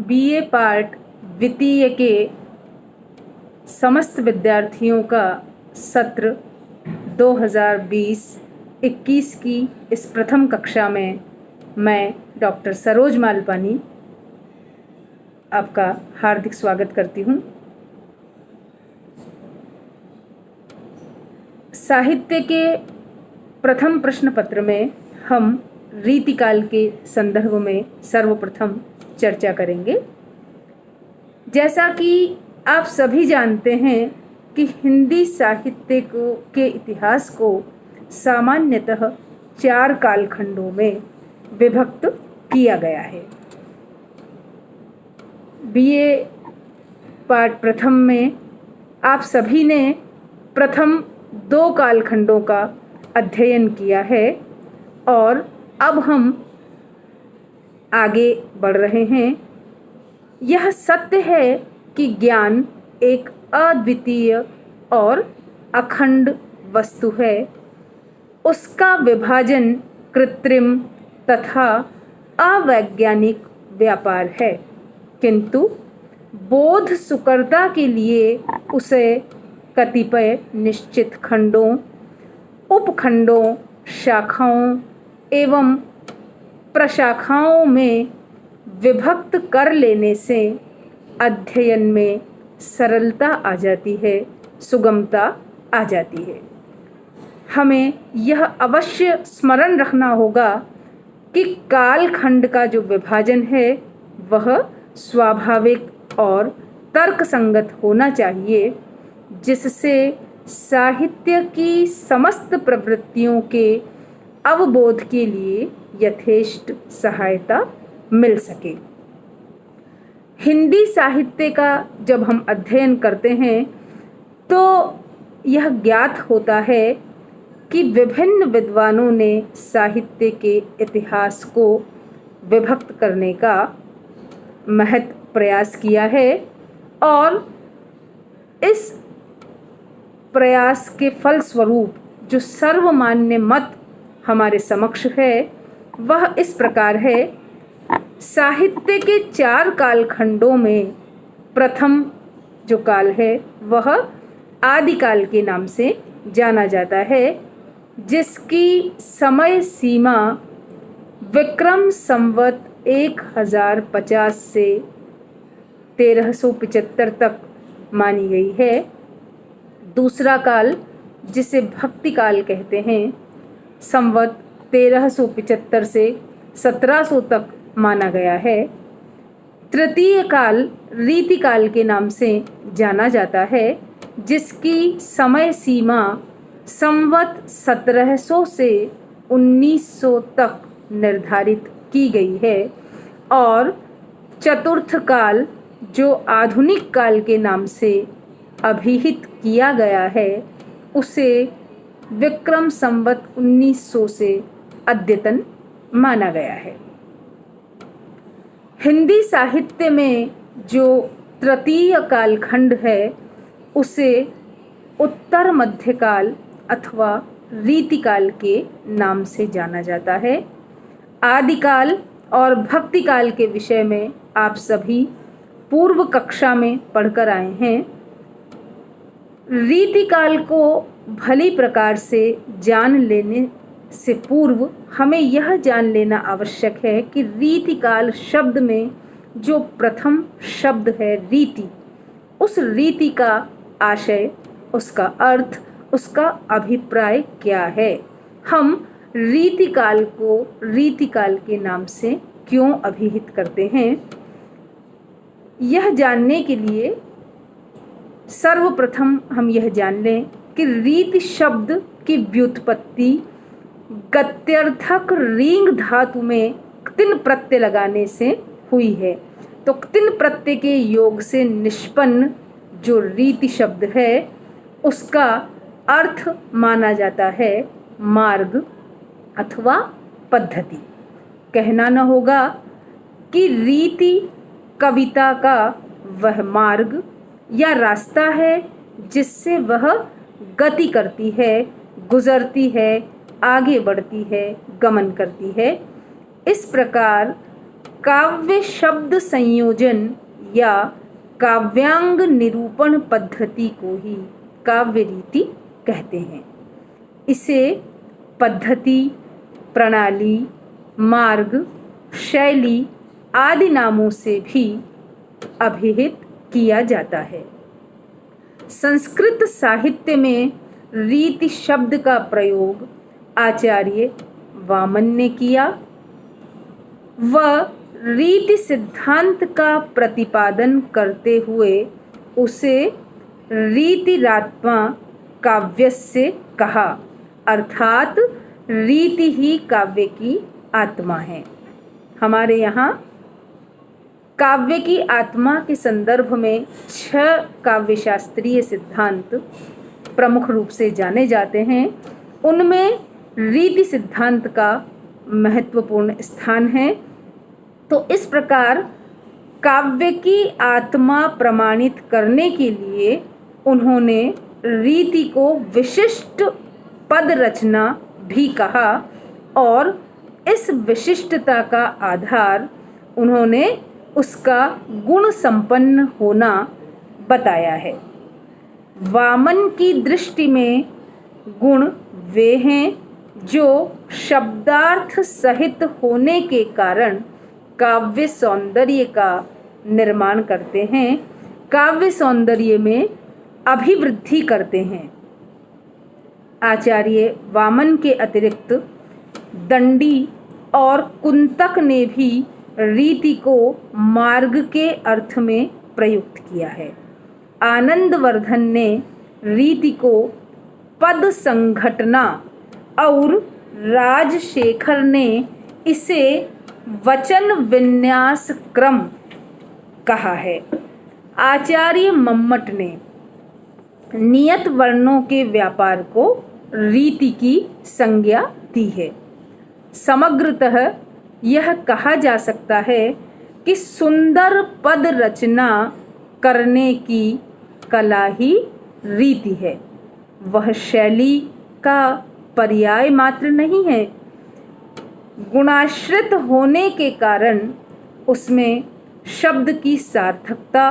BA part द्वितीय के समस्त विद्यार्थियों का सत्र 2020-21 की इस प्रथम कक्षा में मैं डॉक्टर सरोज मालपानी आपका हार्दिक स्वागत करती हूँ। साहित्य के प्रथम प्रश्न पत्र में हम रीतिकाल के संदर्भ में सर्वप्रथम चर्चा करेंगे। जैसा कि आप सभी जानते हैं कि हिंदी साहित्य के इतिहास को सामान्यतः 4 कालखंडों में विभक्त किया गया है। बीए पार्ट प्रथम में आप सभी ने प्रथम 2 कालखंडों का अध्ययन किया है और अब हम आगे बढ़ रहे हैं। यह सत्य है कि ज्ञान एक अद्वितीय और अखंड वस्तु है। उसका विभाजन कृत्रिम तथा अवैज्ञानिक व्यापार है, किंतु बोध सुकरता के लिए उसे कतिपय निश्चित खंडों, उपखंडों, शाखाओं एवं प्रशाखाओं में विभक्त कर लेने से अध्ययन में सरलता आ जाती है, सुगमता आ जाती है। हमें यह अवश्य स्मरण रखना होगा कि कालखंड का जो विभाजन है वह स्वाभाविक और तर्कसंगत होना चाहिए, जिससे साहित्य की समस्त प्रवृत्तियों के अवबोध के लिए यथेष्ट सहायता मिल सके। हिंदी साहित्य का जब हम अध्ययन करते हैं तो यह ज्ञात होता है कि विभिन्न विद्वानों ने साहित्य के इतिहास को विभक्त करने का महत् प्रयास किया है और इस प्रयास के फलस्वरूप जो सर्वमान्य मत हमारे समक्ष है वह इस प्रकार है। साहित्य के 4 कालखंडों में प्रथम जो काल है वह आदिकाल के नाम से जाना जाता है, जिसकी समय सीमा विक्रम संवत 1050 से 1375 तक मानी गई है। दूसरा काल, जिसे भक्ति काल कहते हैं, संवत 1375 से 1700 तक माना गया है। तृतीय काल रीतिकाल के नाम से जाना जाता है, जिसकी समय सीमा संवत 1700 से 1900 तक निर्धारित की गई है। और चतुर्थ काल, जो आधुनिक काल के नाम से अभिहित किया गया है, उसे विक्रम संवत 1900 से अद्यतन माना गया है। हिंदी साहित्य में जो तृतीय कालखंड है उसे उत्तर मध्यकाल अथवा रीतिकाल के नाम से जाना जाता है। आदिकाल और भक्तिकाल के विषय में आप सभी पूर्व कक्षा में पढ़कर आए हैं। रीतिकाल को भली प्रकार से जान लेने से पूर्व हमें यह जान लेना आवश्यक है कि रीतिकाल शब्द में जो प्रथम शब्द है रीति, उस रीति का आशय, उसका अर्थ, उसका अभिप्राय क्या है। हम रीतिकाल को रीतिकाल के नाम से क्यों अभिहित करते हैं, यह जानने के लिए सर्वप्रथम हम यह जान लें कि रीति शब्द की व्युत्पत्ति गत्यर्थक रींग धातु में क्तिन प्रत्यय लगाने से हुई है। तो क्तिन प्रत्यय के योग से निष्पन्न जो रीति शब्द है उसका अर्थ माना जाता है मार्ग अथवा पद्धति। कहना न होगा कि रीति कविता का वह मार्ग या रास्ता है जिससे वह गति करती है, गुजरती है, आगे बढ़ती है, गमन करती है। इस प्रकार काव्य शब्द संयोजन या काव्यांग निरूपण पद्धति को ही काव्य रीति कहते हैं। इसे पद्धति, प्रणाली, मार्ग, शैली आदि नामों से भी अभिहित किया जाता है। संस्कृत साहित्य में रीति शब्द का प्रयोग आचार्य वामन ने किया। वह रीति सिद्धांत का प्रतिपादन करते हुए उसे रीतिरात्मा काव्यस्य कहा, अर्थात रीति ही काव्य की आत्मा है। हमारे यहाँ काव्य की आत्मा के संदर्भ में 6 काव्यशास्त्रीय सिद्धांत प्रमुख रूप से जाने जाते हैं। उनमें रीति सिद्धांत का महत्वपूर्ण स्थान है। तो इस प्रकार काव्य की आत्मा प्रमाणित करने के लिए उन्होंने रीति को विशिष्ट पद रचना भी कहा और इस विशिष्टता का आधार उन्होंने उसका गुण संपन्न होना बताया है। वामन की दृष्टि में गुण वे हैं जो शब्दार्थ सहित होने के कारण काव्य सौंदर्य का निर्माण करते हैं, काव्य सौंदर्य में अभिवृद्धि करते हैं। आचार्य वामन के अतिरिक्त दंडी और कुंतक ने भी रीति को मार्ग के अर्थ में प्रयुक्त किया है। आनंदवर्धन ने रीति को पद संघटना और राजशेखर ने इसे वचन विन्यास क्रम कहा है। आचार्य मम्मट ने नियत वर्णों के व्यापार को रीति की संज्ञा दी है। समग्रतः यह कहा जा सकता है कि सुंदर पद रचना करने की कला ही रीति है। वह शैली का पर्याय मात्र नहीं है। गुणाश्रित होने के कारण उसमें शब्द की सार्थकता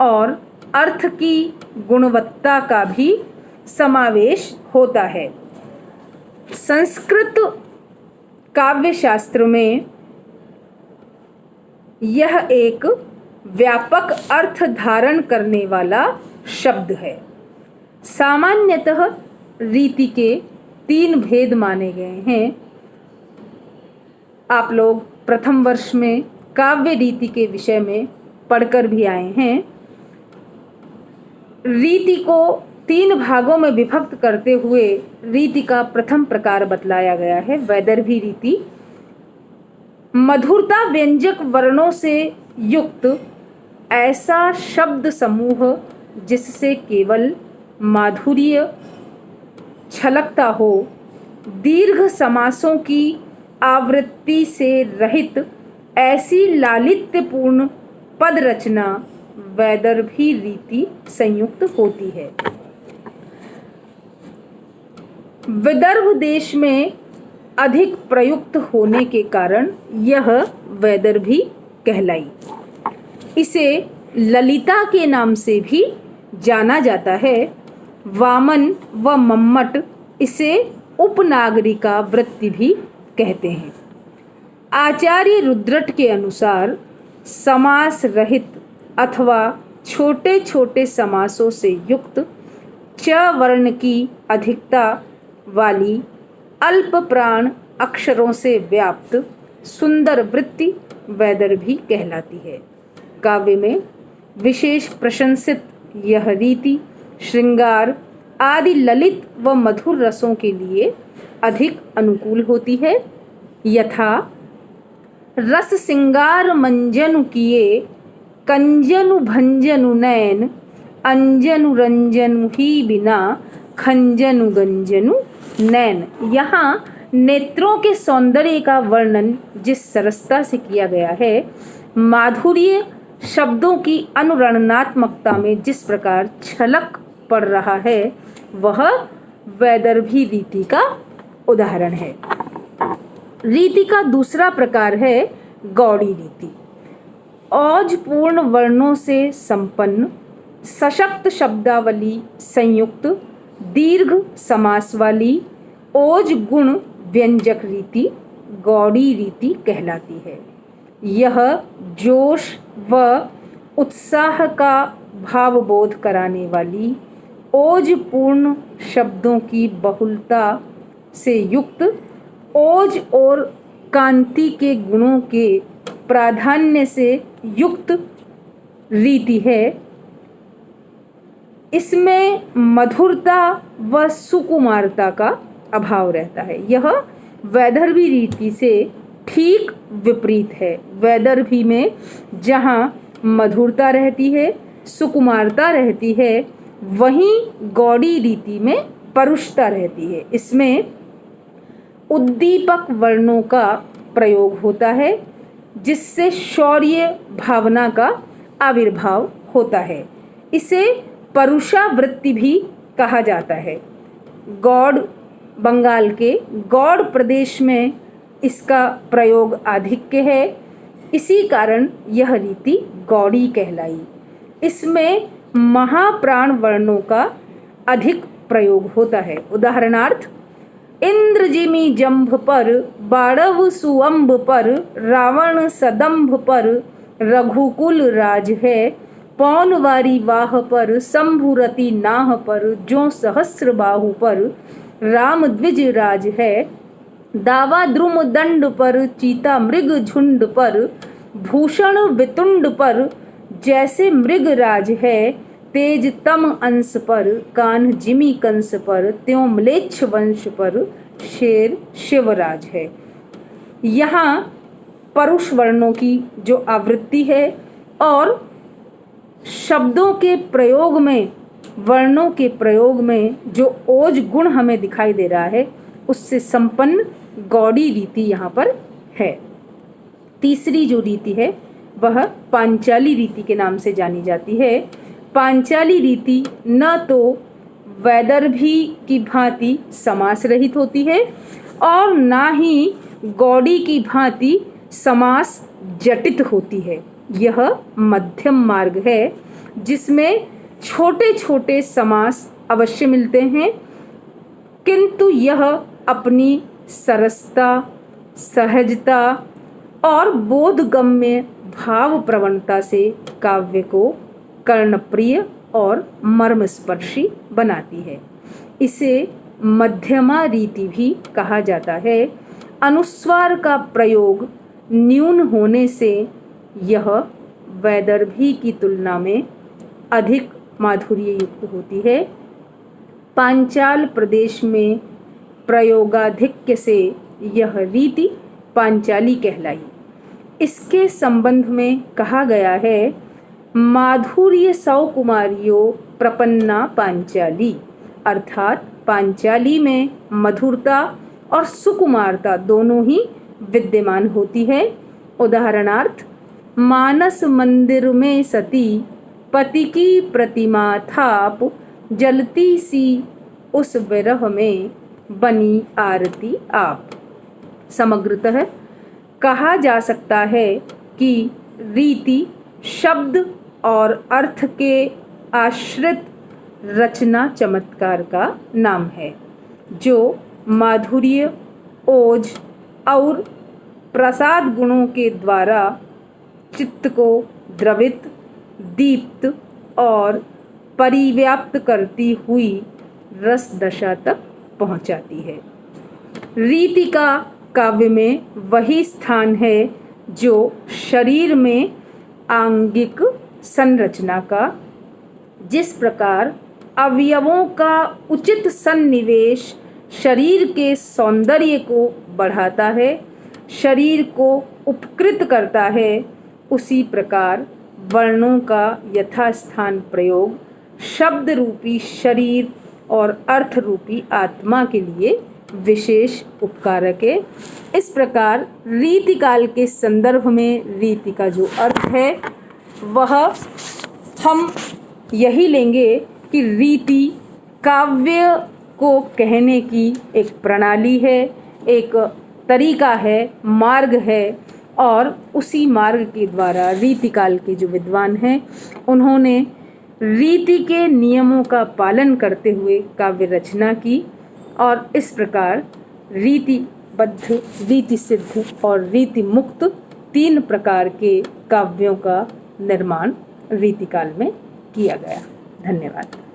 और अर्थ की गुणवत्ता का भी समावेश होता है। संस्कृत काव्य शास्त्र में यह एक व्यापक अर्थ धारण करने वाला शब्द है। सामान्यतः रीति के 3 भेद माने गए हैं। आप लोग प्रथम वर्ष में काव्य रीति के विषय में पढ़कर भी आए हैं। रीति को 3 भागों में विभक्त करते हुए रीति का प्रथम प्रकार बतलाया गया है, वैदर्भी रीति। मधुरता व्यंजक वर्णों से युक्त ऐसा शब्द समूह जिससे केवल माधुर्य छलकता हो, दीर्घ समासों की आवृत्ति से रहित ऐसी लालित्यपूर्ण पद रचना वैदर्भी रीति संयुक्त होती है। विदर्भ देश में अधिक प्रयुक्त होने के कारण यह वैदर्भी कहलाई। इसे ललिता के नाम से भी जाना जाता है। वामन व मम्मट इसे उपनागरिका वृत्ति भी कहते हैं। आचार्य रुद्रट के अनुसार समास रहित अथवा छोटे छोटे समासों से युक्त च वर्ण की अधिकता वाली अल्प प्राण अक्षरों से व्याप्त सुंदर वृत्ति वैदर्भी कहलाती है। काव्य में विशेष प्रशंसित यह रीति श्रृंगार आदि ललित व मधुर रसों के लिए अधिक अनुकूल होती है। यथा रस सिंगार मंजनु किए कंजनु भंजनु नैन अंजनु रंजनु ही बिना खंजनु गंजनु नैन। यहाँ नेत्रों के सौंदर्य का वर्णन जिस सरसता से किया गया है, माधुर्य शब्दों की अनुरणनात्मकता में जिस प्रकार छलक पड़ रहा है, वह वैदर्भी रीति का उदाहरण है। रीति का दूसरा प्रकार है गौड़ी रीति। औज पूर्ण वर्णों से संपन्न, सशक्त शब्दावली संयुक्त, दीर्घ समास वाली, ओज गुण व्यंजक रीति गौड़ी रीति कहलाती है। यह जोश व उत्साह का भावबोध कराने वाली, ओज पूर्ण शब्दों की बहुलता से युक्त, ओज और कांति के गुणों के प्राधान्य से युक्त रीति है। इसमें मधुरता व सुकुमारता का अभाव रहता है। यह वैदर्भी रीति से ठीक विपरीत है। वैदर्भी में जहाँ मधुरता रहती है, सुकुमारता रहती है, वहीं गौड़ी रीति में परुषता रहती है। इसमें उद्दीपक वर्णों का प्रयोग होता है, जिससे शौर्य भावना का आविर्भाव होता है। इसे परुषा वृत्ति भी कहा जाता है। गौड़, बंगाल के गौड़ प्रदेश में इसका प्रयोग आधिक्य है। इसी कारण यह रीति गौड़ी कहलाई। इसमें महाप्राण वर्णों का अधिक प्रयोग होता है। उदाहरणार्थ, इंद्रजिमी जंभ पर, बाड़व सुअंब पर, रावण सदंभ पर, रघुकुल राज है, पौनवारी वाह पर, शंभुरति नाह पर, जो सहस्र बाहु पर, राम द्विज राज है, दावा द्रुम दंड पर, चीता मृग झुंड पर, भूषण वितुंड पर, जैसे मृग राज है, तेज तम अंश पर, कान्ह जिमी कंस पर, त्यों म्लेच्छ वंश पर, शेर शिवराज है। यहाँ परुष वर्णों की जो आवृत्ति है और शब्दों के प्रयोग में, वर्णों के प्रयोग में जो ओज गुण हमें दिखाई दे रहा है, उससे संपन्न गौड़ी रीति यहाँ पर है। तीसरी जो रीति है वह पांचाली रीति के नाम से जानी जाती है। पांचाली रीति न तो वैदर्भी की भांति समास रहित होती है और ना ही गौड़ी की भांति समास जटित होती है। यह मध्यम मार्ग है, जिसमें छोटे छोटे समास अवश्य मिलते हैं, किंतु यह अपनी सरसता, सहजता और बोधगम्य भाव प्रवणता से काव्य को कर्णप्रिय और मर्मस्पर्शी बनाती है। इसे मध्यमा रीति भी कहा जाता है। अनुस्वार का प्रयोग न्यून होने से यह वैदर्भी की तुलना में अधिक माधुर्य युक्त होती है। पांचाल प्रदेश में प्रयोगाधिक्य से यह रीति पांचाली कहलाई। इसके संबंध में कहा गया है, माधुर्य सौ कुमारियों प्रपन्ना पांचाली, अर्थात पांचाली में मधुरता और सुकुमारता दोनों ही विद्यमान होती है। उदाहरणार्थ, मानस मंदिर में सती, पति की प्रतिमा थाप, जलती सी उस विरह में, बनी आरती आप। समग्रतः कहा जा सकता है कि रीति शब्द और अर्थ के आश्रित रचना चमत्कार का नाम है, जो माधुर्य, ओज और प्रसाद गुणों के द्वारा चित्त को द्रवित, दीप्त और परिव्याप्त करती हुई रस दशा तक पहुंचाती है। रीति का काव्य में वही स्थान है जो शरीर में आंगिक संरचना का, जिस प्रकार अवयवों का उचित सन्निवेश शरीर के सौंदर्य को बढ़ाता है, शरीर को उपकृत करता है, उसी प्रकार वर्णों का यथास्थान प्रयोग शब्द रूपी शरीर और अर्थ रूपी आत्मा के लिए विशेष उपकारक है। इस प्रकार रीतिकाल के संदर्भ में रीति का जो अर्थ है वह हम यही लेंगे कि रीति काव्य को कहने की एक प्रणाली है, एक तरीका है, मार्ग है और उसी मार्ग के द्वारा रीतिकाल के जो विद्वान हैं उन्होंने रीति के नियमों का पालन करते हुए काव्य रचना की और इस प्रकार रीतिबद्ध, रीति सिद्ध और रीति मुक्त 3 प्रकार के काव्यों का निर्माण रीतिकाल में किया गया। धन्यवाद।